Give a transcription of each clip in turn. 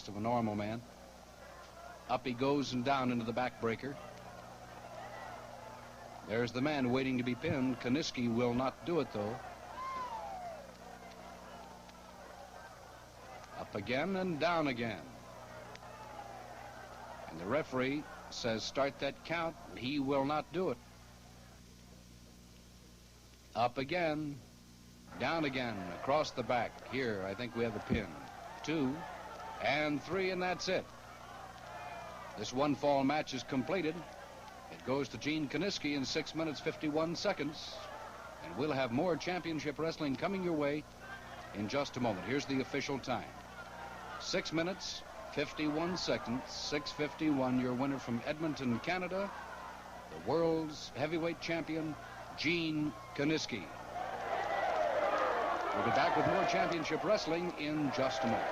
fast of a normal man. Up he goes and down into the backbreaker. There's the man waiting to be pinned. Kiniski will not do it, though. Up again and down again. And the referee says start that count. He will not do it. Up again, down again, across the back. Here, I think we have a pin. 2 and 3, and that's it. This one-fall match is completed. It goes to Gene Kiniski in 6 minutes, 51 seconds. And we'll have more championship wrestling coming your way in just a moment. Here's the official time. 6 minutes, 51 seconds, 6:51. Your winner from Edmonton, Canada, the world's heavyweight champion, Gene Kiniski. We'll be back with more championship wrestling in just a moment.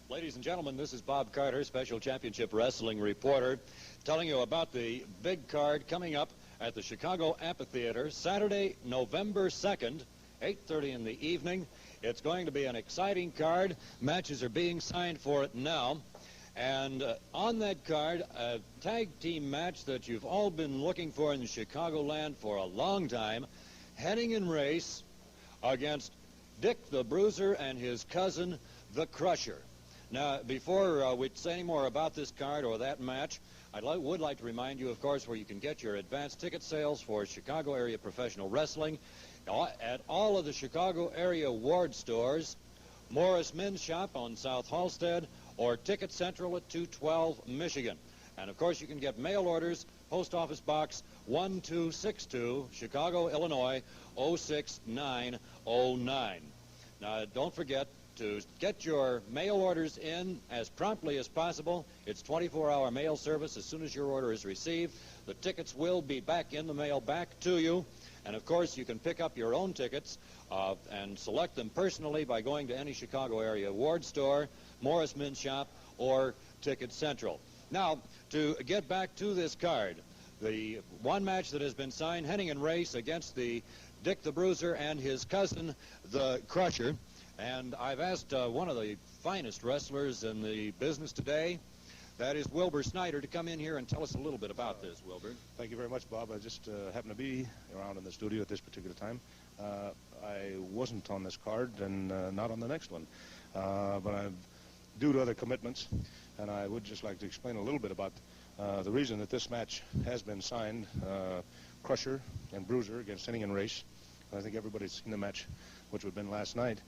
Ladies and gentlemen, this is Bob Carter, Special Championship Wrestling reporter, telling you about the big card coming up at the Chicago Amphitheater Saturday, November 2nd, 8:30 in the evening. It's going to be an exciting card. Matches are being signed for it now. And on that card, a tag team match that you've all been looking for in Chicagoland for a long time. Heenan race against Dick the Bruiser and his cousin, the Crusher. Now, before we say any more about this card or that match, I would like to remind you, of course, where you can get your advance ticket sales for Chicago area professional wrestling at all of the Chicago area ward stores, Morris Men's Shop on South Halsted, or Ticket Central at 212 Michigan. And, of course, you can get mail orders, Post Office Box 1262, Chicago, Illinois, 06909. Now, don't forget to get your mail orders in as promptly as possible. It's 24-hour mail service as soon as your order is received. The tickets will be back in the mail back to you. And, of course, you can pick up your own tickets and select them personally by going to any Chicago area ward store, Morris Men's Shop, or Ticket Central. Now, to get back to this card, the one match that has been signed, Heenan race against the Dick the Bruiser and his cousin, the Crusher. And I've asked one of the finest wrestlers in the business today, that is Wilbur Snyder, to come in here and tell us a little bit about this, Wilbur. Thank you very much, Bob. I just happened to be around in the studio at this particular time. I wasn't on this card and not on the next one, but I'm due to other commitments, and I would just like to explain a little bit about the reason that this match has been signed, Crusher and Bruiser against Heenan race. I think everybody's seen the match, which would have been last night.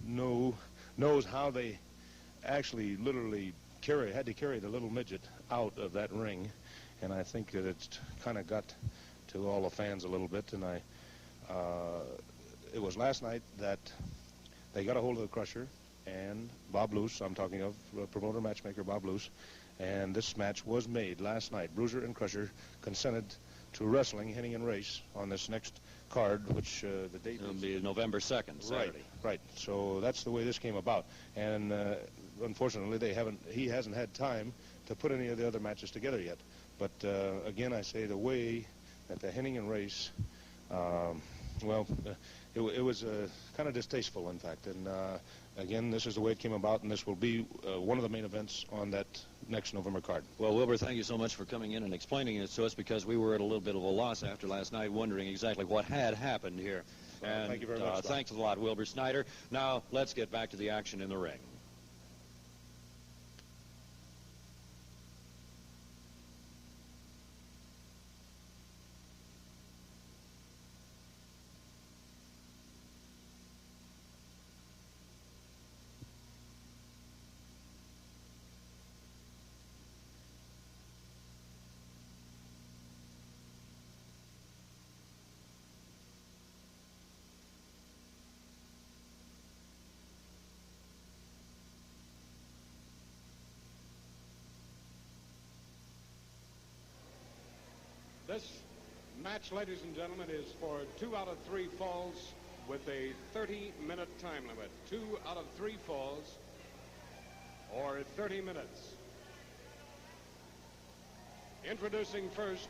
Knows how they actually literally had to carry the little midget out of that ring, and I think that it's kind of got to all the fans a little bit. And it was last night that they got a hold of the Crusher and Bob Luce. I'm talking of promoter matchmaker Bob Luce, and this match was made last night. Bruiser and Crusher consented to wrestling Heenan race on this next card, which the date will be November 2nd, Saturday. Right. So that's the way this came about. And unfortunately, he hasn't had time to put any of the other matches together yet. But again, I say the way that the Heenan race, it was kind of distasteful, in fact. And again, this is the way it came about, and this will be one of the main events on that next November card. Well, Wilbur, thank you so much for coming in and explaining it to us, because we were at a little bit of a loss after last night, wondering exactly what had happened here. Thank you very much. Thanks a lot, Wilbur Snyder. Now, let's get back to the action in the ring. This match, ladies and gentlemen, is for 2 out of 3 falls with a 30-minute time limit. 2 out of 3 falls or 30 minutes. Introducing first,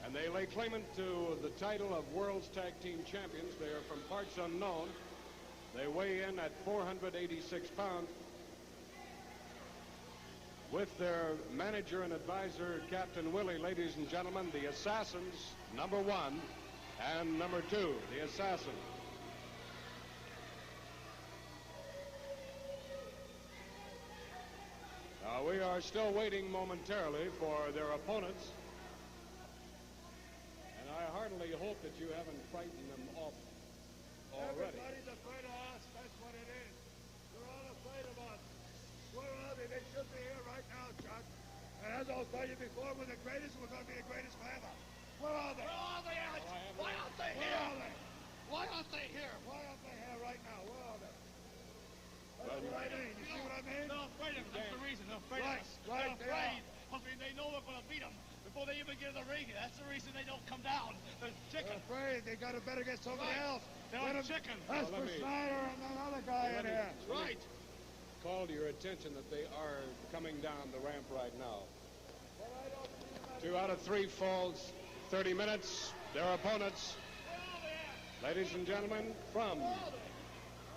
and they lay claimant to the title of World's Tag Team Champions. They are from parts unknown. They weigh in at 486 pounds. With their manager and advisor, Captain Willie, ladies and gentlemen, the Assassins, number 1, and number 2, the Assassin. Now, we are still waiting momentarily for their opponents, and I heartily hope that you haven't frightened them off already. Everybody's afraid of us. That's what it is. They're all afraid of us. Where are they? They should be here right now, Chuck. And as I'll tell you before, we're the greatest. We're going to be the greatest forever. Where are they? Where are they, Alex? Why aren't they here? Where are they? Why aren't they here? Why aren't they here right now? Where are they? That's what I mean. You see what I mean? They're afraid of us. That's the reason. They're afraid of us. Right, They're afraid. I mean, they know we're going to beat them before they even get in the ring. That's the reason they don't come down. They're chicken. They're afraid. They got to better get somebody else. They're like chicken. That's for Snyder and that other guy in here. Right. Call to your attention that they are coming down the ramp right now. 2 out of 3 falls, 30 minutes. Their opponents, ladies and gentlemen, from